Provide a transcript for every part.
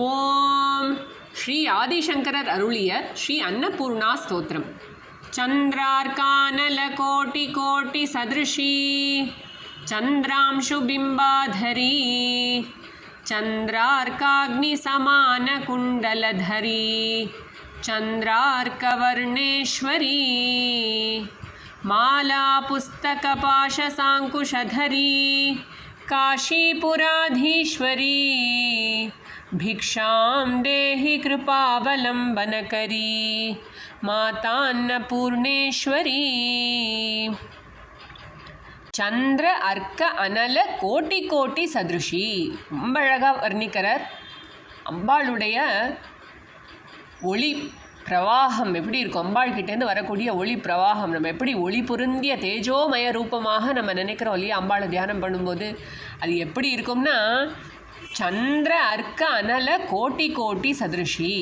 ஓம் ஸ்ரீ ஆதிசங்கரர் அருளிய ஸ்ரீ அன்னபூர்ணா ஸ்தோத்திரம். சந்திரார்கானல கோட்டி கோட்டி சதிருஷி சந்திராம்சு பிம்பாதரி சந்திரார்காக்னி சமான குண்டலதரி சந்திரார்கவர்ணேஸ்வரி மாலா புஸ்தக பாஷ சாங்குஷதரி काशीपुराधीश्वरी भिक्षां देहि कृपावलम्बनकरी मातान्नपूर्णेश्वरी. சந்திர அர்க்க அனல கோட்டி கோட்டி சதுருஷி. ரொம்ப அழகாக வர்ணிக்கிறார். அம்பாளுடைய ஒளி பிரவாகம் எப்படி இருக்கும், அம்பாள் கிட்டேருந்து வரக்கூடிய ஒளி பிரவாகம் நம்ம எப்படி ஒளி பொருந்திய தேஜோமய ரூபமாக நம்ம நினைக்கிறோம் இல்லையா, அம்பாளை தியானம் பண்ணும்போது அது எப்படி இருக்கும்னா சந்திர அர்க்க அனல கோட்டி கோட்டி சதுருஷி.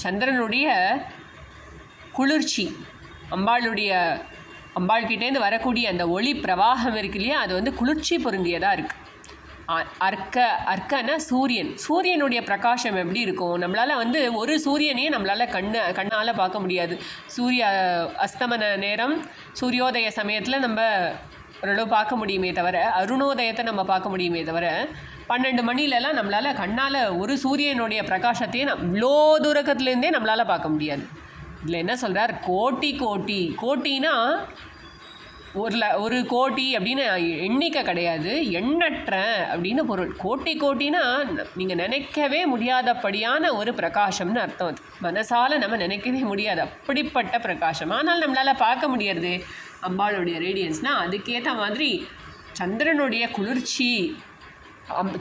சந்திரனுடைய குளிர்ச்சி, அம்பாள் கிட்டேருந்து வரக்கூடிய அந்த ஒளி பிரவாகம் இருக்கு இல்லையா, அது வந்து குளிர்ச்சி பொருந்தியதாக இருக்குது. அர்க்கனா சூரியனுடைய பிரகாசம் எப்படி இருக்கும், நம்மளால் வந்து ஒரு சூரியனையே நம்மளால் கண்ணால் பார்க்க முடியாது. சூரிய அஸ்தமன நேரம் சூரியோதய சமயத்தில் நம்ம ஓரளவு பார்க்க முடியுமே தவிர, அருணோதயத்தை நம்ம பார்க்க முடியுமே தவிர 12 மணிலெலாம் நம்மளால் கண்ணால் ஒரு சூரியனுடைய பிரகாசத்தையே இவ்வளோ தூரத்துலேருந்தே நம்மளால் பார்க்க முடியாது. இதில் என்ன சொல்கிறார், கோட்டினா ஒரு கோட்டி அப்படின்னு எண்ணிக்கை கிடையாது, எண்ணற்ற அப்படின்னு பொருள். கோட்டினா நீங்கள் நினைக்கவே முடியாதபடியான ஒரு பிரகாசம்னு அர்த்தம். அது மனசால் நம்ம நினைக்கவே முடியாது அப்படிப்பட்ட பிரகாசம். ஆனால் நம்மளால் பார்க்க முடியாது அம்பாளுடைய ரேடியன்ஸ்னால். அதுக்கேற்ற மாதிரி சந்திரனுடைய குளிர்ச்சி,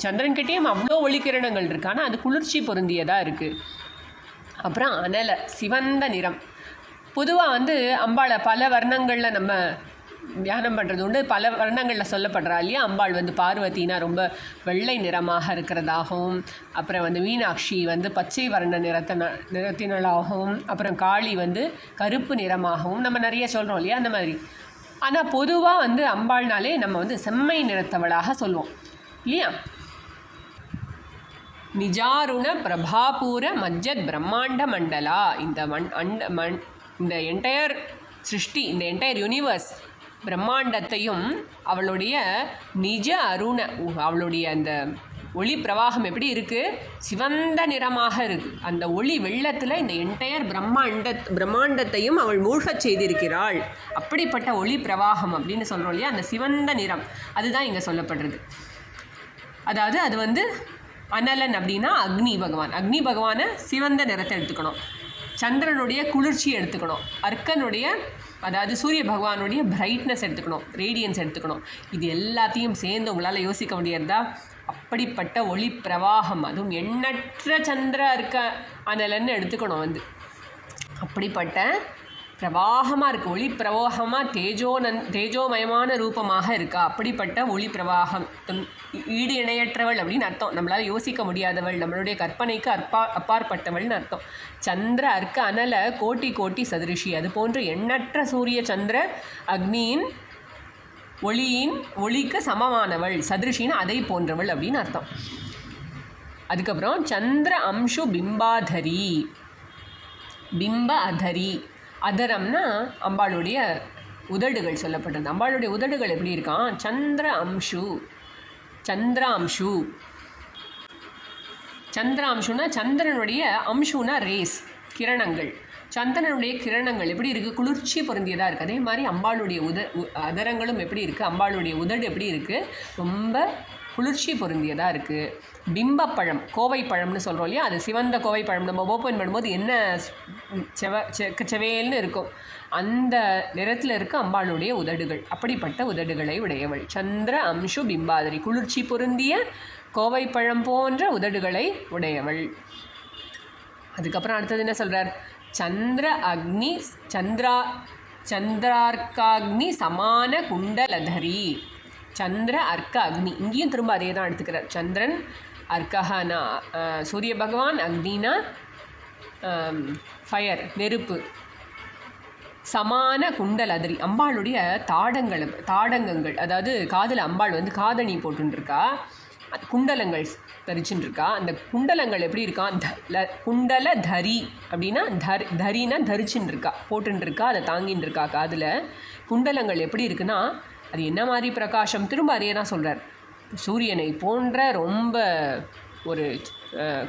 சந்திரன்கிட்டேயும் அவ்வளோ ஒளிக்கிரணங்கள் இருக்குது, ஆனால் அது குளிர்ச்சி பொருந்தியதாக இருக்குது. அப்புறம் அனல சிவந்த நிறம். பொதுவாக வந்து அம்பாளை பல வர்ணங்களில் நம்ம தியானம் பண்ணுறது உண்டு. பல வர்ணங்களில் சொல்லப்படுறா இல்லையா, அம்பாள் வந்து பார்வதினா ரொம்ப வெள்ளை நிறமாக இருக்கிறதாகவும், அப்புறம் வந்து மீனாட்சி வந்து பச்சை வர்ண நிறத்தினளாகவும், அப்புறம் காளி வந்து கருப்பு நிறமாகவும் நம்ம நிறைய சொல்கிறோம் இல்லையா, அந்த மாதிரி. ஆனால் பொதுவாக வந்து அம்பாள்னாலே நம்ம வந்து செம்மை நிறத்தவளாக சொல்லுவோம் இல்லையா. நிஜாருண பிரபாபூர மஜ்ஜத் பிரம்மாண்ட மண்டலா. இந்த என்டையர் சிருஷ்டி, இந்த என்டையர் யூனிவர்ஸ் பிரம்மாண்டத்தையும் அவளுடைய நிஜ அருண, அவளுடைய அந்த ஒளி பிரவாகம் எப்படி இருக்குது, சிவந்த நிறமாக இருக்குது. அந்த ஒளி வெள்ளத்தில் இந்த என்டையர் பிரம்மாண்டத்தையும் அவள் மூழ்கச் செய்திருக்கிறாள். அப்படிப்பட்ட ஒளி பிரவாகம் அப்படின்னு சொல்கிறோம் இல்லையா, அந்த சிவந்த நிறம் அதுதான் இங்கே சொல்லப்படுறது. அதாவது அது வந்து அனலன் அப்படின்னா அக்னி பகவானை சிவந்த நிறத்தை எடுத்துக்கணும், சந்திரனுடைய குளிர்ச்சியை எடுத்துக்கணும், அர்க்கனுடைய அதாவது சூரிய பகவானுடைய பிரைட்னஸ் எடுத்துக்கணும், ரேடியன்ஸ் எடுத்துக்கணும். இது எல்லாத்தையும் சேர்ந்து உங்களால் யோசிக்க முடியாதா, அப்படிப்பட்ட ஒளி பிரவாகம், அதுவும் எண்ணற்ற சந்திர அர்க்க அனலன்னு எடுத்துக்கணும். வந்து அப்படிப்பட்ட பிரவாகமாக இருக்குது, ஒளி பிரவாகமாக தேஜோமயமான ரூபமாக இருக்கா. அப்படிப்பட்ட ஒளி பிரவாகம் ஈடு இணையற்றவள் அப்படின்னு அர்த்தம். நம்மளால் யோசிக்க முடியாதவள், நம்மளுடைய கற்பனைக்கு அப்பாற்பட்டவள்னு அர்த்தம். சந்திர அர்க்க அனல கோட்டி கோட்டி சதுரிஷி. அது போன்று எண்ணற்ற சூரிய சந்திர அக்னியின் ஒளிக்கு சமமானவள். சதுரிஷின்னு அதை போன்றவள் அப்படின்னு அர்த்தம். அதுக்கப்புறம் சந்திர அம்சு பிம்பாதரி. பிம்ப அதரி, அதரம்னா அம்பாளுடைய உதடுகள் சொல்லப்பட்டது. அம்பாளுடைய உதடுகள் எப்படி இருக்கான், சந்திராம்சுனா சந்திரனுடைய அம்சுனா ரேஸ், கிரணங்கள். சந்திரனுடைய கிரணங்கள் எப்படி இருக்குது, குளிர்ச்சி பொருந்தியதாக இருக்குது. அதே மாதிரி அம்பாளுடைய அதரங்களும் எப்படி இருக்குது, அம்பாளுடைய உதடு எப்படி இருக்குது, ரொம்ப குளிர்ச்சி பொருந்தியதாக இருக்குது. பிம்பப்பழம், கோவைப்பழம்னு சொல்கிறோம் இல்லையா, அது சிவந்த கோவைப்பழம் நம்ம ஓப்பன் பண்ணும்போது என்ன செவேல்னு இருக்கும், அந்த நிறத்தில் இருக்க அம்பாளுடைய உதடுகள். அப்படிப்பட்ட உதடுகளை உடையவள். சந்திர அம்சு பிம்பாதரி, குளிர்ச்சி பொருந்திய கோவைப்பழம் போன்ற உதடுகளை உடையவள். அதுக்கப்புறம் அடுத்தது என்ன சொல்கிறார், சந்திரார்காக்னி சமான குண்டலதரி. சந்திர அர்க்க அக்னி, இங்கேயும் திரும்ப அதே தான் எடுத்துக்கிறார். சந்திரன், அர்க்கஹானா சூரிய பகவான், அக்னினா ஃபயர் நெருப்பு, சமான குண்டலதரி அம்பாளுடைய தாடங்கங்கள். அதாவது காதில் அம்பாள் வந்து காதணி போட்டுருக்கா. குண்டலங்கள் தரிச்சுட்டு இருக்கா. அந்த குண்டலங்கள் எப்படி இருக்கான், குண்டல தரி அப்படின்னா தரினா தரிச்சுட்டு இருக்கா, போட்டுன்னு இருக்கா, அதை தாங்கின்னு இருக்கா காதில். குண்டலங்கள் எப்படி இருக்குன்னா அது என்ன மாதிரி பிரகாசம், திரும்ப அதே தான் சொல்கிறார். சூரியனை போன்ற ரொம்ப ஒரு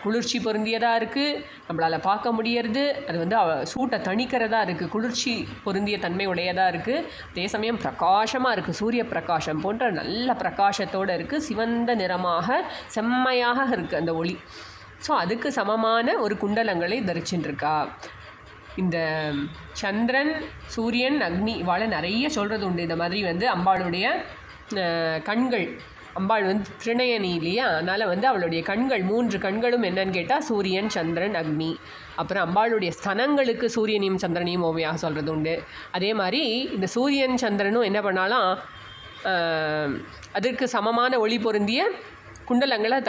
குளிர்ச்சி பொருந்தியதாக இருக்குது, நம்மளால் பார்க்க முடியறது. அது வந்து சூட்டை தணிக்கிறதா இருக்குது, குளிர்ச்சி பொருந்திய தன்மை உடையதாக இருக்குது. அதே சமயம் பிரகாசமாக இருக்குது, சூரிய பிரகாசம் போன்ற நல்ல பிரகாசத்தோடு இருக்குது, சிவந்த நிறமாக செம்மையாக இருக்குது அந்த ஒளி. ஸோ அதுக்கு சமமான ஒரு குண்டலங்களை தரிச்சுட்டுருக்கா. இந்த சந்திரன், சூரியன், அக்னி இவாளை நிறைய சொல்கிறது உண்டு. இந்த மாதிரி வந்து அம்பாளுடைய கண்கள், அம்பாள் வந்து திருநயனி இல்லையா, அதனால் வந்து அவளுடைய கண்கள் 3 கண்களும் என்னன்னு கேட்டால் சூரியன், சந்திரன், அக்னி. அப்புறம் அம்பாளுடைய ஸ்தனங்களுக்கு சூரியனையும் சந்திரனையும் ஓமையாக சொல்கிறது உண்டு. அதே மாதிரி இந்த சூரியன் சந்திரனும் என்ன பண்ணாலும் அதற்கு சமமான ஒளி பொருந்திய குண்டலங்களை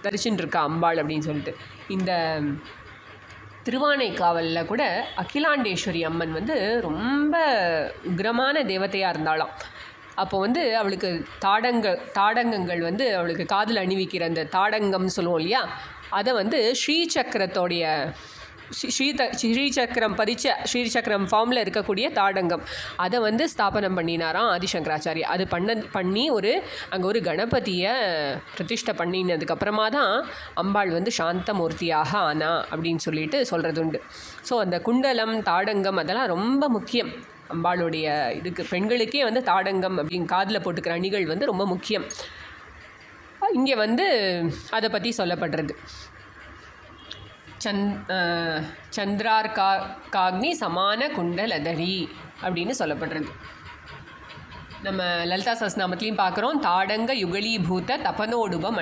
தரிச்சுட்டு இருக்கா அம்பாள் அப்படின்னு சொல்லிட்டு. இந்த திருவானைக்காவலில் கூட அகிலாண்டேஸ்வரி அம்மன் வந்து ரொம்ப உக்ரமான தேவதையாக இருந்தாளாம். அப்போ வந்து அவளுக்கு தாடங்கங்கள் வந்து அவளுக்கு காதில் அணிவிக்கிற அந்த தாடங்கம்னு சொல்லுவோம் இல்லையா, அதை வந்து ஸ்ரீசக்கரத்தோடைய ஸ்ரீசக்கரம் பதிச்ச ஸ்ரீசக்கரம் ஃபார்மில் இருக்கக்கூடிய தாடங்கம் அதை வந்து ஸ்தாபனம் பண்ணினாராம் ஆதிசங்கராச்சாரியா. அது பண்ணி அங்கே ஒரு கணபதியை பிரதிஷ்டை பண்ணினதுக்கப்புறமா தான் அம்பாள் வந்து சாந்தமூர்த்தியாக ஆனா அப்படின்னு சொல்லிட்டு சொல்கிறது உண்டு. ஸோ அந்த குண்டலம், தாடங்கம் அதெல்லாம் ரொம்ப முக்கியம் அம்பாளுடைய இதுக்கு. பெண்களுக்கே வந்து தாடங்கம் அப்படின்னு காதில் போட்டுக்கிற அணிகள் வந்து ரொம்ப முக்கியம். இங்கே வந்து அதை பற்றி சொல்லப்படுறது. சந்திரார்காக்னி சமான குண்டலதரி அப்படின்னு சொல்லப்படுறது. நம்ம லலிதா சஹஸ்ரநாமத்திலையும் பார்க்குறோம், தாடங்க யுகலீபூத தபனோடுப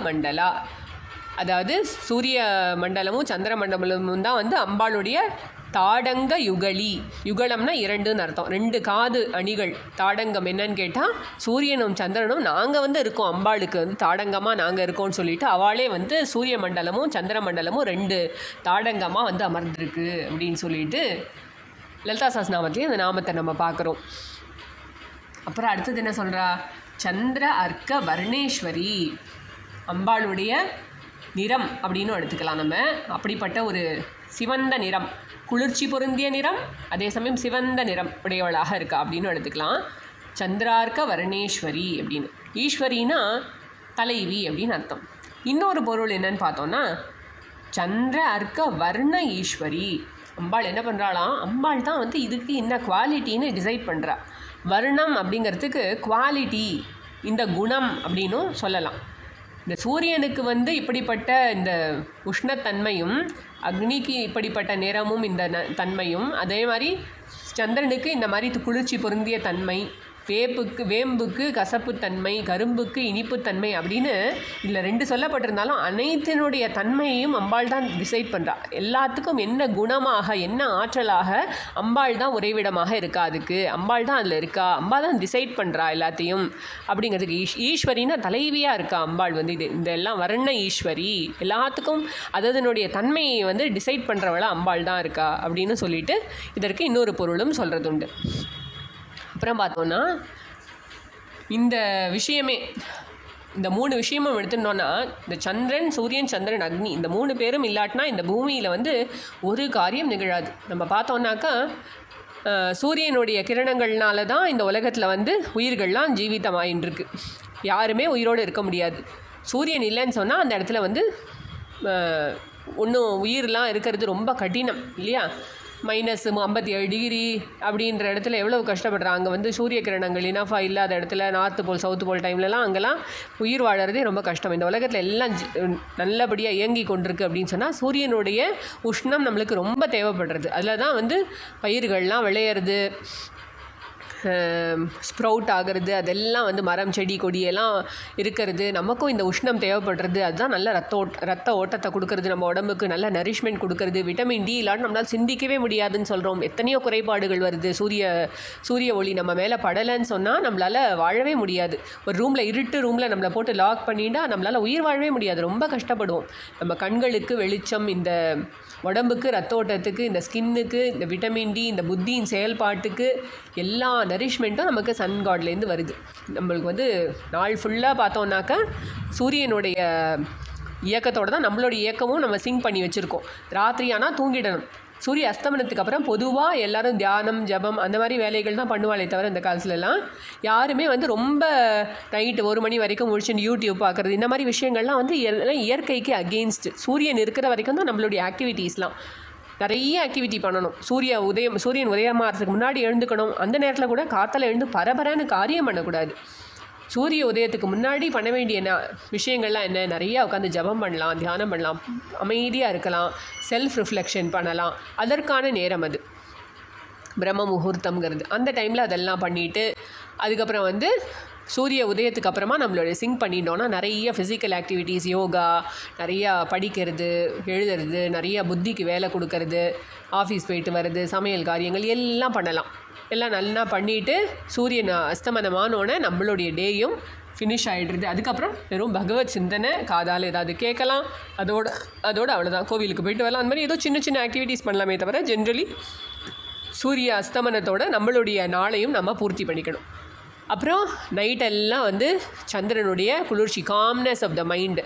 மண்டலா. அதாவது சூரிய மண்டலமும் சந்திர மண்டலமும் தான் வந்து அம்பாளுடைய தாடங்க யுகலம்னா 2ன்னு அர்த்தம், 2 காது அணிகள். தாடங்கம் என்னன்னு கேட்டால் சூரியனும் சந்திரனும் நாங்கள் வந்து இருக்கோம், அம்பாளுக்கு வந்து தாடங்கமாக நாங்கள் இருக்கோம்னு சொல்லிட்டு அவளே வந்து சூரிய மண்டலமும் சந்திர மண்டலமும் 2 தாடங்கமாக வந்து அமர்ந்திருக்கு அப்படின்னு சொல்லிட்டு லலிதா சஹஸ்ரநாமத்திலையும் அந்த நாமத்தை நம்ம பார்க்குறோம். அப்புறம் அடுத்தது என்ன சொல்கிறா, சந்திர அர்க்க வர்ணேஸ்வரி. அம்பாளுடைய நிறம் அப்படின்னு எடுத்துக்கலாம் நம்ம. அப்படிப்பட்ட ஒரு சிவந்த நிறம், குளிர்ச்சி பொருந்திய நிறம், அதே சமயம் சிவந்த நிறம் உடையவளாக இருக்கா அப்படின்னு எடுத்துக்கலாம். சந்திரார்க்க வர்ணேஸ்வரி அப்படின்னு. ஈஸ்வரினா தலைவி அப்படின்னு அர்த்தம். இன்னொரு பொருள் என்னன்னு பார்த்தோன்னா சந்திர அர்க்க வர்ண ஈஸ்வரி. அம்பாள் என்ன பண்ணுறாளாம், அம்பாள் தான் வந்து இதுக்கு என்ன குவாலிட்டின்னு டிசைட் பண்ணுறா. வர்ணம் அப்படிங்கிறதுக்கு குவாலிட்டி, இந்த குணம் அப்படின்னும் சொல்லலாம். இந்த சூரியனுக்கு வந்து இப்படிப்பட்ட இந்த உஷ்ணத்தன்மையும், அக்னிக்கு இப்படிப்பட்ட நிறமும் இந்த தன்மையும், அதே மாதிரி சந்திரனுக்கு இந்த மாதிரி குளிர்ச்சி பொருந்திய தன்மை, வேம்புக்கு கசப்புத்தன்மை, கரும்புக்கு இனிப்புத்தன்மை அப்படின்னு இதில் 2 சொல்லப்பட்டிருந்தாலும் அனைத்தினுடைய தன்மையையும் அம்பாள் தான் டிசைட் பண்ணுறா. எல்லாத்துக்கும் என்ன குணமாக, என்ன ஆற்றலாக அம்பாள் தான் உறைவிடமாக இருக்கா, அதுக்கு அம்பாள் தான் அதில் இருக்கா, அம்பாள் தான் டிசைட் பண்ணுறா எல்லாத்தையும் அப்படிங்கிறதுக்கு. ஈஸ்வரின்னா தலைவியாக இருக்கா அம்பாள் வந்து. இந்த எல்லாம் வர்ண ஈஸ்வரி, எல்லாத்துக்கும் அதனுடைய தன்மையை வந்து டிசைட் பண்ணுறவளா அம்பாள் தான் இருக்கா அப்படின்னு சொல்லிட்டு இதற்கு இன்னொரு பொருளும் சொல்கிறது உண்டு. அப்புறம் பார்த்தோன்னா இந்த விஷயமே, இந்த 3 விஷயமும் எடுத்துட்டோன்னா, இந்த சந்திரன், சூரியன், சந்திரன், அக்னி இந்த 3 பேரும் இல்லாட்டினா இந்த பூமியில் வந்து ஒரு காரியம் நிகழாது. நம்ம பார்த்தோன்னாக்கா சூரியனுடைய கிரணங்கள்னால தான் இந்த உலகத்தில் வந்து உயிர்கள்லாம் ஜீவிதமாயின்ருக்கு. யாருமே உயிரோடு இருக்க முடியாது. சூரியன் இல்லைன்னு சொன்னால் அந்த இடத்துல வந்து ஒன்றும் உயிரெலாம் இருக்கிறது ரொம்ப கடினம் இல்லையா. -57 டிகிரி அப்படின்ற இடத்துல எவ்வளோ கஷ்டப்படுறாங்க. அங்கே வந்து சூரிய கிரணங்கள் இனஃபாக இல்லாத இடத்துல, நார்த்து போல் சவுத்து போல் டைம்லலாம் அங்கெல்லாம் உயிர் வாழறதே ரொம்ப கஷ்டம். இந்த உலகத்தில் எல்லாம் நல்லபடியாக இயங்கி கொண்டிருக்கு அப்படின்னு சொன்னால் சூரியனுடைய உஷ்ணம் நம்மளுக்கு ரொம்ப தேவைப்படுறது. அதில் தான் வந்து பயிர்கள்லாம் விளையிறது, ஸ்ப்ரவுட் ஆகிறது, அதெல்லாம் வந்து மரம் செடி கொடியெல்லாம் இருக்கிறது. நமக்கும் இந்த உஷ்ணம் தேவைப்படுறது. அதுதான் நல்ல ரத்த ஓட்டத்தை கொடுக்கறது, நம்ம உடம்புக்கு நல்ல நரிஷ்மெண்ட் கொடுக்கறது. விட்டமின் டி இல்லாமல் நம்மளால் சிந்திக்கவே முடியாதுன்னு சொல்கிறோம். எத்தனையோ குறைபாடுகள் வருது. சூரிய ஒளி நம்ம மேலே படலைன்னு சொன்னால் நம்மளால் வாழவே முடியாது. ஒரு ரூமில் நம்மளை போட்டு லாக் பண்ணிட்டா நம்மளால் உயிர் வாழவே முடியாது. ரொம்ப கஷ்டப்படுவோம். நம்ம கண்களுக்கு வெளிச்சம், இந்த உடம்புக்கு ரத்த ஓட்டத்துக்கு, இந்த ஸ்கின்னுக்கு, இந்த விட்டமின் டி, இந்த புத்தியின் செயல்பாட்டுக்கு, எல்லா நரிஷ்மெண்ட்டும் நமக்கு சன் காட்லேருந்து வருது. நம்மளுக்கு வந்து நாள் ஃபுல்லாக பார்த்தோன்னாக்கா சூரியனுடைய இயக்கத்தோடு தான் நம்மளுடைய இயக்கமும் நம்ம சிங்க் பண்ணி வச்சுருக்கோம். ராத்திரி ஆனால் தூங்கிடணும். சூரிய அஸ்தமனத்துக்கு அப்புறம் பொதுவாக எல்லோரும் தியானம் ஜபம் அந்த மாதிரி வேலைகள் தான் பண்ணுவாளே தவிர இந்த காலத்துலலாம் யாருமே வந்து ரொம்ப நைட்டு 1 மணி வரைக்கும் முடிச்சுட்டு யூடியூப் பார்க்குறது இந்த மாதிரி விஷயங்கள்லாம் வந்து இயற்கைக்கு அகெயின்ஸ்டு. சூரியன் இருக்கிற வரைக்கும் தான் நம்மளுடைய ஆக்டிவிட்டீஸ்லாம் நிறைய ஆக்டிவிட்டி பண்ணணும். சூரியன் உதயமாகிறதுக்கு முன்னாடி எழுந்துக்கணும். அந்த நேரத்தில் கூட காத்தால எழுந்து பரபரன்னு காரியம் பண்ணக்கூடாது. சூரிய உதயத்துக்கு முன்னாடி பண்ண வேண்டிய விஷயங்கள்லாம் என்ன, நிறையா உட்காந்து ஜபம் பண்ணலாம், தியானம் பண்ணலாம், அமைதியாக இருக்கலாம், செல்ஃப் ரிஃப்ளெக்ஷன் பண்ணலாம். அதற்கான நேரம் அது பிரம்ம முகூர்த்தம்ங்கிறது. அந்த டைமில் அதெல்லாம் பண்ணிவிட்டு அதுக்கப்புறம் வந்து சூரிய உதயத்துக்கு அப்புறமா நம்மளோட சிங்க் பண்ணிட்டோன்னா நிறைய ஃபிசிக்கல் ஆக்டிவிட்டீஸ், யோகா, நிறையா படிக்கிறது, எழுதுறது, நிறையா புத்திக்கு வேலை கொடுக்கறது, ஆஃபீஸ் போயிட்டு வர்றது, சமையல் காரியங்கள் எல்லாம் பண்ணலாம். எல்லாம் நல்லா பண்ணிவிட்டு சூரியன் அஸ்தமனமானோடனே நம்மளுடைய டேயும் ஃபினிஷ் ஆகிடுறது. அதுக்கப்புறம் வெறும் பகவத் சிந்தனை, காதால் ஏதாவது கேட்கலாம், அதோடு அவ்வளோதான். கோவிலுக்கு போயிட்டு வரலாம். அந்த மாதிரி ஏதோ சின்ன சின்ன ஆக்டிவிட்டீஸ் பண்ணலாமே தவிர ஜென்ரலி சூரிய அஸ்தமனத்தோட நம்மளுடைய நாளையும் நம்ம பூர்த்தி பண்ணிக்கணும். அப்புறம் நைட்டெல்லாம் வந்து சந்திரனுடைய குளிர்ச்சி, காம்னஸ் ஆஃப் த மைண்டு.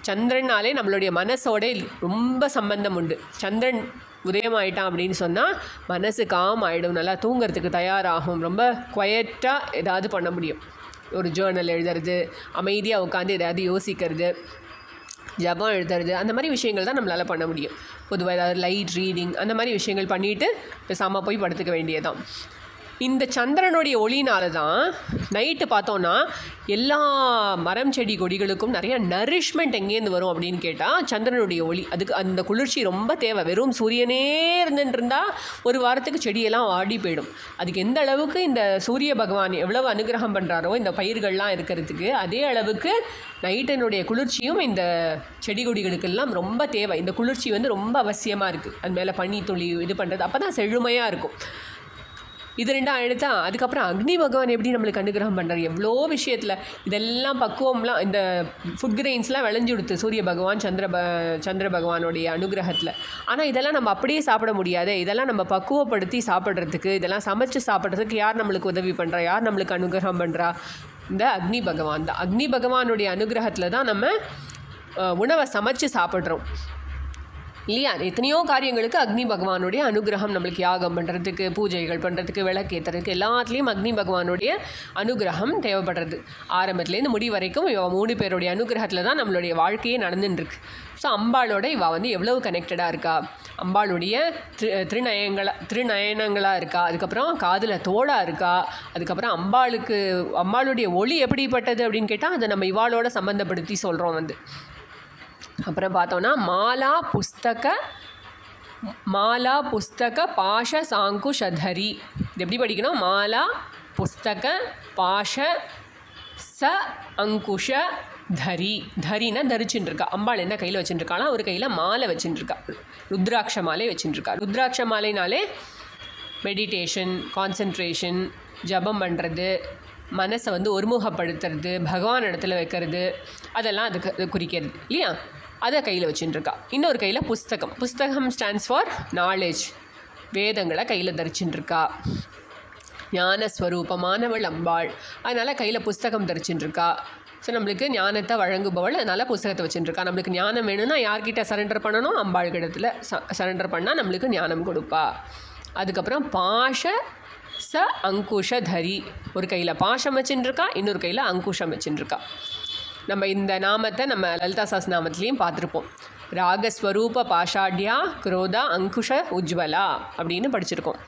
சந்திரனாலே நம்மளுடைய மனசோட ரொம்ப சம்பந்தம் உண்டு. சந்திரன் உதயமாயிட்டான் அப்படின்னு சொன்னால் மனசு காம் ஆகிடும், நல்லா தூங்கிறதுக்கு தயாராகும், ரொம்ப குவைட்டாக ஏதாவது பண்ண முடியும். ஒரு ஜேர்னல் எழுதுறது, அமைதியாக உட்காந்து ஏதாவது யோசிக்கிறது, ஜபம் எழுதுறது, அந்த மாதிரி விஷயங்கள் தான் நம்மளால் பண்ண முடியும். பொதுவாக ஏதாவது லைட் ரீடிங் அந்த மாதிரி விஷயங்கள் பண்ணிவிட்டு பேசாமல் போய் படுத்துக்க வேண்டியதான். இந்த சந்திரனுடைய ஒளினால தான் நைட்டு பார்த்தோன்னா எல்லா மரம் செடி கொடிகளுக்கும் நிறைய நரிஷ்மெண்ட் எங்கேருந்து வரும் அப்படின்னு கேட்டால் சந்திரனுடைய ஒளி. அதுக்கு அந்த குளிர்ச்சி ரொம்ப தேவை. வெறும் சூரியனே இருந்துருந்தால் ஒரு வாரத்துக்கு செடியெல்லாம் வாடி போயிடும். அதுக்கு எந்த அளவுக்கு இந்த சூரிய பகவான் எவ்வளவு அனுகிரகம் பண்ணுறாரோ இந்த பயிர்கள்லாம் இருக்கிறதுக்கு, அதே அளவுக்கு நைட்டினுடைய குளிர்ச்சியும் இந்த செடி கொடிகளுக்கெல்லாம் ரொம்ப தேவை. இந்த குளிர்ச்சி வந்து ரொம்ப அவசியமாக இருக்குது. அது மேலே பனி துளி இது பண்ணுறது, அப்போ தான் செழுமையாக இருக்கும். இது ரெண்டாக எடுத்தா அதுக்கப்புறம் அக்னி பகவான் எப்படி நம்மளுக்கு அனுகிரகம் பண்ணுறாரு எவ்வளோ விஷயத்தில். இதெல்லாம் பக்குவம்லாம் இந்த ஃபுட் கிரெயின்ஸ்லாம் விளைஞ்சு கொடுத்து சூரிய பகவான் சந்திர பகவானுடைய அனுகிரகத்தில். ஆனால் இதெல்லாம் நம்ம அப்படியே சாப்பிட முடியாது. இதெல்லாம் நம்ம பக்குவப்படுத்தி சாப்பிட்றதுக்கு, இதெல்லாம் சமைச்சு சாப்பிட்றதுக்கு யார் நம்மளுக்கு உதவி பண்ணுறா, யார் நம்மளுக்கு அனுகிரகம் பண்ணுறா? இந்த அக்னி பகவான் தான். அக்னி பகவானுடைய அனுகிரகத்தில் தான் நம்ம உணவை சமைச்சு சாப்பிட்றோம் இல்லையா? எத்தனையோ காரியங்களுக்கு அக்னி பகவானுடைய அனுகிரகம் நம்மளுக்கு, யாகம் பண்ணுறதுக்கு, பூஜைகள் பண்ணுறதுக்கு, விளக்கேற்றுறதுக்கு, எல்லாத்துலேயும் அக்னி பகவானுடைய அனுகிரகம் தேவைப்படுறது. ஆரம்பத்துலேருந்து முடி வரைக்கும் 3 பேருடைய அனுகிரகத்தில் தான் நம்மளுடைய வாழ்க்கையே நடந்துட்டுருக்கு. ஸோ அம்பாளோட இவள் வந்து எவ்வளவு கனெக்டடாக இருக்கா, அம்பாளுடைய திருநயனங்களாக இருக்கா, அதுக்கப்புறம் காதில் தோடாக இருக்கா, அதுக்கப்புறம் அம்பாளுடைய ஒளி எப்படிப்பட்டது அப்படின்னு கேட்டால் அதை நம்ம இவாளோட சம்மந்தப்படுத்தி சொல்கிறோம் வந்து. அப்புறம் பார்த்தோன்னா மாலா புஸ்தக பாஷ சாங்குஷதரி. இது எப்படி படிக்கணும்? மாலா புஸ்தக பாஷ ச அங்குஷ தரி. தரின்னா தரிச்சுட்டு இருக்கா. அம்பாள் என்ன கையில் வச்சுட்டுருக்கானா, ஒரு கையில் மாலை வச்சுட்டுருக்கா, ருத்ராட்ச மாலை வச்சுட்டுருக்கா. ருத்ராட்ச மாலைனாலே மெடிடேஷன், கான்சன்ட்ரேஷன், ஜபம் பண்ணுறது, மனசை வந்து ஒருமுகப்படுத்துறது, பகவான் இடத்துல வைக்கிறது, அதெல்லாம் அதுக்கு குறிக்கிறது இல்லையா? அதை கையில் வச்சுட்டுருக்கா. இன்னொரு கையில் புஸ்தகம் ஸ்டாண்ட்ஸ் ஃபார் நாலேஜ். வேதங்களை கையில் தரிச்சுட்டுருக்கா. ஞானஸ்வரூபமானவள் அம்பாள், அதனால் கையில் புஸ்தகம் தரிச்சுட்டுருக்கா. ஸோ நம்மளுக்கு ஞானத்தை வழங்குபவள், அதனால் புஸ்தகத்தை வச்சுட்டுருக்கா. நம்மளுக்கு ஞானம் வேணும்னா யார்கிட்ட சரண்டர் பண்ணணும்? அம்பாள் கிடத்தில் சரண்டர் பண்ணால் நம்மளுக்கு ஞானம் கொடுப்பா. அதுக்கப்புறம் பாஷ ச அங்குஷதரி. ஒரு கையில் பாஷம் வச்சுட்டுருக்கா, இன்னொரு கையில் அங்குஷம் வச்சுட்டுருக்கா. நம்ம இந்த நாமத்தை நம்ம லலிதா சஹஸ்ரநாமத்துலேயும் பார்த்துருப்போம். ராகஸ்வரூப பாஷாட்யா குரோதா அங்குஷ உஜ்வலா அப்படின்னு படிச்சிருக்கோம்.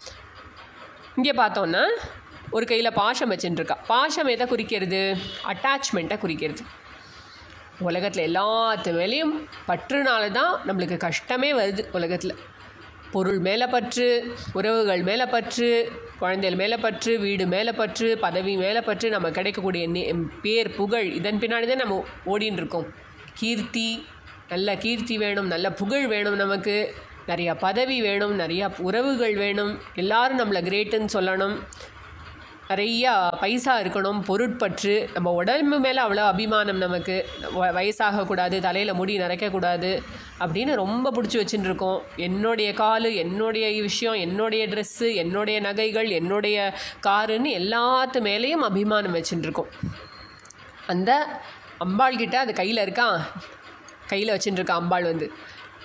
இங்கே பார்த்தோன்னா ஒரு கையில் பாஷம் வச்சுட்டுருக்கா. பாஷம் எதை குறிக்கிறது? அட்டாச்மெண்ட்டை குறிக்கிறது. உலகத்தில் எல்லாத்து மேலேயும் பற்றுனால தான் நம்மளுக்கு கஷ்டமே வருது. உலகத்தில் பொருள் மேலே பற்று, உறவுகள் மேலே பற்று, குழந்தைகள் மேலே பற்று, வீடு மேலே பற்று, பதவி மேலே பற்று, நம்ம கிடைக்கக்கூடிய பேர் புகழ், இதன் பின்னாடி தான் நம்ம ஓடின்னு இருக்கோம். கீர்த்தி, நல்ல கீர்த்தி வேணும், நல்ல புகழ் வேணும், நமக்கு நிறையா பதவி வேணும், நிறையா உறவுகள் வேணும், எல்லோரும் நம்மளை கிரேட்டுன்னு சொல்லணும். நிறையா பைசா இருக்கணும், பொருட்பற்று, நம்ம உடம்பு மேலே அவ்வளோ அபிமானம், நமக்கு வயசாகக்கூடாது, தலையில் முடி நரைக்கக்கூடாது அப்படின்னு ரொம்ப பிடிச்சி வச்சுட்டு இருக்கோம். என்னுடைய கால், என்னுடைய விஷயம், என்னுடைய ட்ரெஸ்ஸு, என்னுடைய நகைகள், என்னுடைய காருன்னு எல்லாத்து மேலேயும் அபிமானம் வச்சுட்டு இருக்கோம். அந்த அம்பாள்கிட்ட அது கையில் வச்சுட்டு இருக்கா அம்பாள்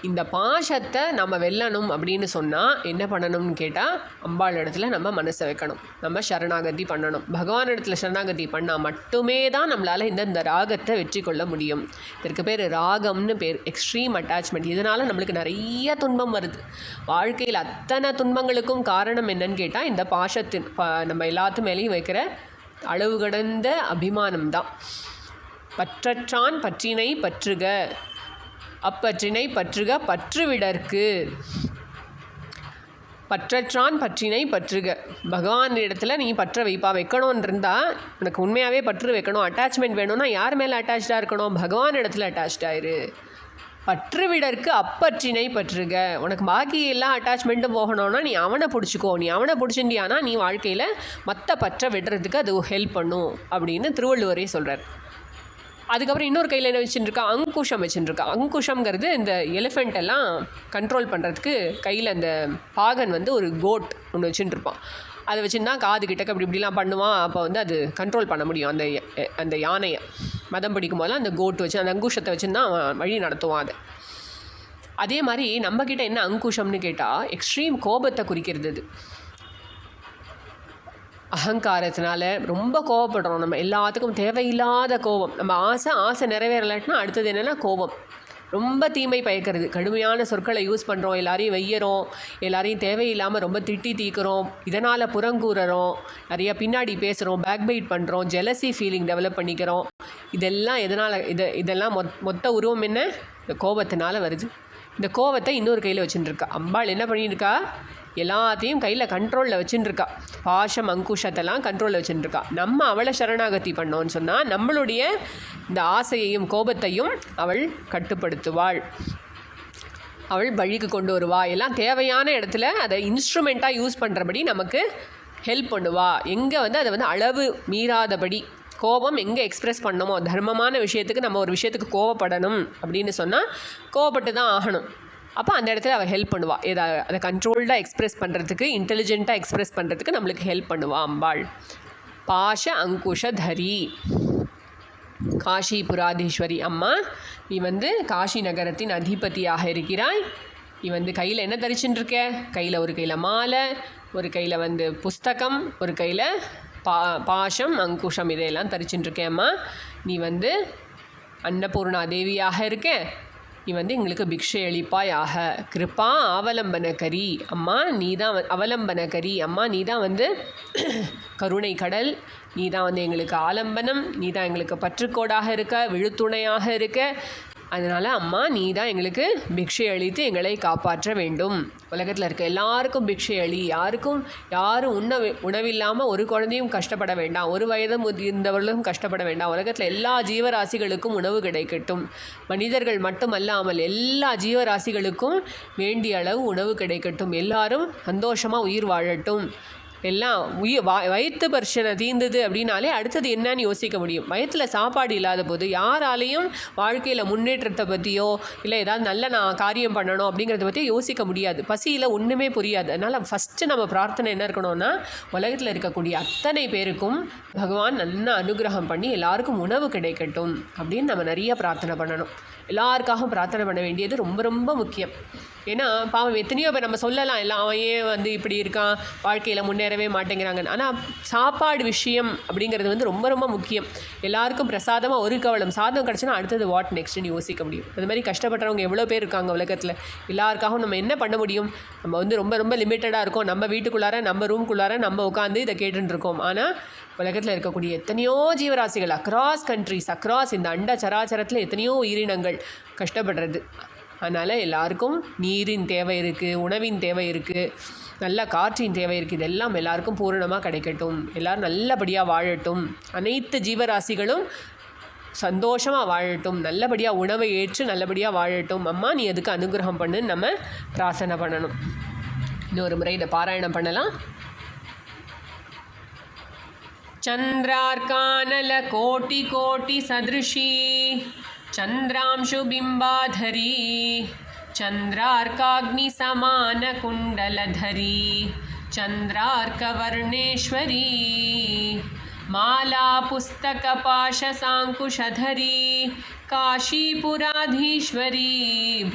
இந்த பாசத்தை நம்ம வெல்லணும் அப்படின்னு சொன்னால் என்ன பண்ணணும்னு கேட்டால், அம்பாள் இடத்துல நம்ம மனசை வைக்கணும், நம்ம சரணாகதி பண்ணணும். பகவான் இடத்துல சரணாகதி பண்ணால் மட்டுமே தான் நம்மளால் இந்த ராகத்தை வெற்றி கொள்ள முடியும். இதற்கு பேர் ராகம்னு பேர், எக்ஸ்ட்ரீம் அட்டாச்மெண்ட். இதனால் நம்மளுக்கு நிறைய துன்பம் வருது. வாழ்க்கையில் அத்தனை துன்பங்களுக்கும் காரணம் என்னன்னு கேட்டால், இந்த பாசத்தின் நம்ம எல்லாத்து மேலேயும் வைக்கிற அளவு கடந்த அபிமானம் தான். பற்றற்றான் பற்றினை பற்றுக, அப்பற்றினை பற்றுக பற்றுவிடற்கு. பற்றற்றான் பற்றினை பற்றுக. பகவான் இடத்துல நீ பற்ற வைக்கணும்னு இருந்தால், உனக்கு உண்மையாகவே பற்று வைக்கணும், அட்டாச்மெண்ட் வேணும்னா யார் மேலே அட்டாச்சாக இருக்கணும்? பகவான் இடத்துல அட்டாச்சாயிரு. பற்றுவிடற்கு அப்பற்றினை பற்றுக. உனக்கு பாக்கி எல்லா அட்டாச்மெண்ட்டும் போகணும்னா நீ அவனை பிடிச்சிக்கோ. நீ அவனை பிடிச்சிண்டியானா நீ வாழ்க்கையில் மற்ற பற்ற விடுறதுக்கு அது ஹெல்ப் பண்ணும் அப்படின்னு திருவள்ளுவரே சொல்கிறார். அதுக்கப்புறம் இன்னொரு கையில் என்ன வச்சுட்டுருக்கா? அங்குஷம் வச்சுட்டுருக்கா. அங்குஷம்ங்கிறது இந்த எலிஃபெண்ட் எல்லாம் கண்ட்ரோல் பண்ணுறதுக்கு கையில் அந்த பாகன் ஒரு கோட் ஒன்று வச்சுட்டுருப்பான். அதை வச்சுருந்தா காது கிட்டக்க இப்படிலாம் பண்ணுவான். அப்போ அது கண்ட்ரோல் பண்ண முடியும். அந்த யானையை மதம் பிடிக்கும் போதெல்லாம் அந்த கோட் வச்சு, அந்த அங்குஷத்தை வச்சுருந்தா அவன் வழி நடத்துவான். அதே மாதிரி நம்மக்கிட்ட என்ன அங்குஷம்னு கேட்டால், எக்ஸ்ட்ரீம் கோபத்தை குறிக்கிறது. அகங்காரத்தினால ரொம்ப கோவப்படுறோம். நம்ம எல்லாத்துக்கும் தேவையில்லாத கோபம். நம்ம ஆசை நிறைவேறலாட்டினா அடுத்தது என்னென்னா கோபம். ரொம்ப தீமை பயக்கிறது. கடுமையான சொற்களை யூஸ் பண்ணுறோம், எல்லாரையும் வெய்யறோம், எல்லாரையும் தேவையில்லாமல் ரொம்ப திட்டி தீக்கிறோம், இதனால் புறங்கூறுறோம், நிறையா பின்னாடி பேசுகிறோம், பேக்பைட் பண்ணுறோம், ஜெலசி ஃபீலிங் டெவலப் பண்ணிக்கிறோம். இதெல்லாம் எதனால்? இதெல்லாம் மொத்த உருவம் என்ன? இந்த கோபத்தினால வருது. இந்த கோபத்தை இன்னொரு கையில் வச்சுட்டுருக்கா அம்பாள். என்ன பண்ணியிருக்கா? எல்லாத்தையும் கையில் கண்ட்ரோலில் வச்சுட்டுருக்கா. பாசம் அங்குஷத்தெல்லாம் கண்ட்ரோலில் வச்சுட்டுருக்கா. நம்ம அவளை சரணாகதி பண்ணோன்னு சொன்னால் நம்மளுடைய இந்த ஆசையையும் கோபத்தையும் அவள் கட்டுப்படுத்துவாள். அவள் வழிக்கு கொண்டு வருவா. எல்லாம் தேவையான இடத்துல அதை இன்ஸ்ட்ருமெண்ட்டாக யூஸ் பண்ணுறபடி நமக்கு ஹெல்ப் பண்ணுவா. எங்கே அதை அளவு மீறாதபடி, கோபம் எங்கே எக்ஸ்ப்ரெஸ் பண்ணணுமோ, தர்மமான விஷயத்துக்கு நம்ம ஒரு விஷயத்துக்கு கோவப்படணும் அப்படின்னு சொன்னால் கோவப்பட்டு தான் ஆகணும். அப்போ அந்த இடத்துல அவள் ஹெல்ப் பண்ணுவாள். அதை கண்ட்ரோல்டாக எக்ஸ்ப்ரெஸ் பண்ணுறதுக்கு, இன்டெலிஜென்ட்டாக எக்ஸ்ப்ரெஸ் பண்ணுறதுக்கு நம்மளுக்கு ஹெல்ப் பண்ணுவாள் அம்பாள். பாஷ அங்குஷ தரி. காஷிபுராதீஸ்வரி அம்மா, நீ காஷி நகரத்தின் அதிபதியாக இருக்கிறாய். நீ கையில் என்ன தரிச்சுட்டு இருக்க? கையில் ஒரு கையில் மாலை, ஒரு கையில் புஸ்தகம், ஒரு கையில் பாஷம் அங்குஷம், இதையெல்லாம் தரிச்சுட்டு இருக்கேம்மா. நீ அன்னபூர்ணா தேவியாக இருக்க. நீ எங்களுக்கு பிக்ஷை அளிப்பாயாக. கிருப்பா அவலம்பனகரி அம்மா, நீ தான் அவலம்பனகரி அம்மா, நீ தான் கருணை கடல், நீ தான் எங்களுக்கு ஆலம்பனம், நீ தான் எங்களுக்கு பற்றுக்கோடாக இருக்க, விழுத்துணையாக இருக்க. அதனால் அம்மா நீ தான் எங்களுக்கு பிக்ஷை அளித்து எங்களை காப்பாற்ற வேண்டும். உலகத்தில் இருக்க எல்லாருக்கும் பிக்ஷை அளி. யாரும் உணவில்லாமல் ஒரு குழந்தையும் கஷ்டப்பட வேண்டாம், ஒரு வயது முதிர்ந்தவர்களும் கஷ்டப்பட வேண்டாம். உலகத்தில் எல்லா ஜீவராசிகளுக்கும் உணவு கிடைக்கட்டும். மனிதர்கள் மட்டுமல்லாமல் எல்லா ஜீவராசிகளுக்கும் வேண்டிய அளவு உணவு கிடைக்கட்டும். எல்லாரும் சந்தோஷமாக உயிர் வாழட்டும். எல்லாம் வயிற்று பிரச்சனை தீர்ந்தது அப்படின்னாலே அடுத்தது என்னன்னு யோசிக்க முடியும். வயிற்றில் சாப்பாடு இல்லாத போது யாராலையும் வாழ்க்கையில் முன்னேற்றத்தை பற்றியோ இல்லை ஏதாவது நல்ல நான் காரியம் பண்ணணும் அப்படிங்கிறத பற்றி யோசிக்க முடியாது. பசியில் ஒன்றுமே புரியாது. அதனால் ஃபஸ்ட்டு நம்ம பிரார்த்தனை என்ன இருக்கணும்னா, உலகத்தில் இருக்கக்கூடிய அத்தனை பேருக்கும் பகவான் நல்ல அனுகிரகம் பண்ணி எல்லாருக்கும் உணவு கிடைக்கட்டும் அப்படின்னு நம்ம நிறைய பிரார்த்தனை பண்ணணும். எல்லாருக்காகவும் பிரார்த்தனை பண்ண வேண்டியது ரொம்ப ரொம்ப முக்கியம். ஏன்னா பாவம் எத்தனையோ பேர் நம்ம சொல்லலாம், எல்லாம் அவன் ஏன் இப்படி இருக்கான், வாழ்க்கையில் முன்னேறவே மாட்டேங்கிறாங்க. ஆனால் சாப்பாடு விஷயம் அப்படிங்கிறது ரொம்ப ரொம்ப முக்கியம். எல்லாருக்கும் பிரசாதமாக ஒரு கவளம் சாதம் கிடச்சுன்னா அடுத்தது வாட் நெக்ஸ்ட்னு யோசிக்க முடியும். அது மாதிரி கஷ்டப்படுறவங்க எவ்வளோ பேர் இருக்காங்க உலகத்தில். எல்லாருக்காகவும் நம்ம என்ன பண்ண முடியும்? நம்ம ரொம்ப ரொம்ப லிமிட்டடாக இருக்கோம். நம்ம வீட்டுக்குள்ளார, நம்ம ரூம்குள்ளார நம்ம உட்காந்து இதை கேட்டுருக்கோம். ஆனால் உலகத்தில் இருக்கக்கூடிய எத்தனையோ ஜீவராசிகள் அக்ராஸ் கண்ட்ரிஸ், அக்ராஸ் இந்த அண்ட சராச்சரத்தில் எத்தனையோ உயிரினங்கள் கஷ்டப்படுறது. அதனால் எல்லாருக்கும் நீரின் தேவை இருக்குது, உணவின் தேவை இருக்குது, நல்ல காற்றின் தேவை இருக்குது. இதெல்லாம் எல்லாருக்கும் பூரணமாக கிடைக்கட்டும். எல்லோரும் நல்லபடியாக வாழட்டும். அனைத்து ஜீவராசிகளும் சந்தோஷமாக வாழட்டும். நல்லபடியாக உணவை ஏற்று நல்லபடியாக வாழட்டும். அம்மா நீ அதுக்கு அனுகிரகம் பண்ணுன்னு நம்ம பிரார்த்தனை பண்ணணும். இன்னொரு முறை இதை பாராயணம் பண்ணலாம். चन्द्रार्कानलकोटिकोटिसदृशी चन्द्रांशुबिम्बाधरी चन्द्रार्काग्निसमानकुण्डलधरी चन्द्रार्कवर्णेश्वरी मालापुस्तकपाशसाङ्कुशधरी काशीपुराधीश्वरी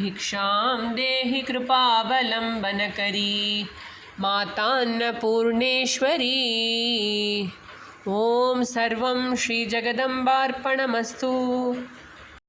भिक्षां देहि कृपावलम्बनकरी मातान्नपूर्णेश्वरी। ॐ सर्वं श्रीजगदम्बार्पणमस्तु।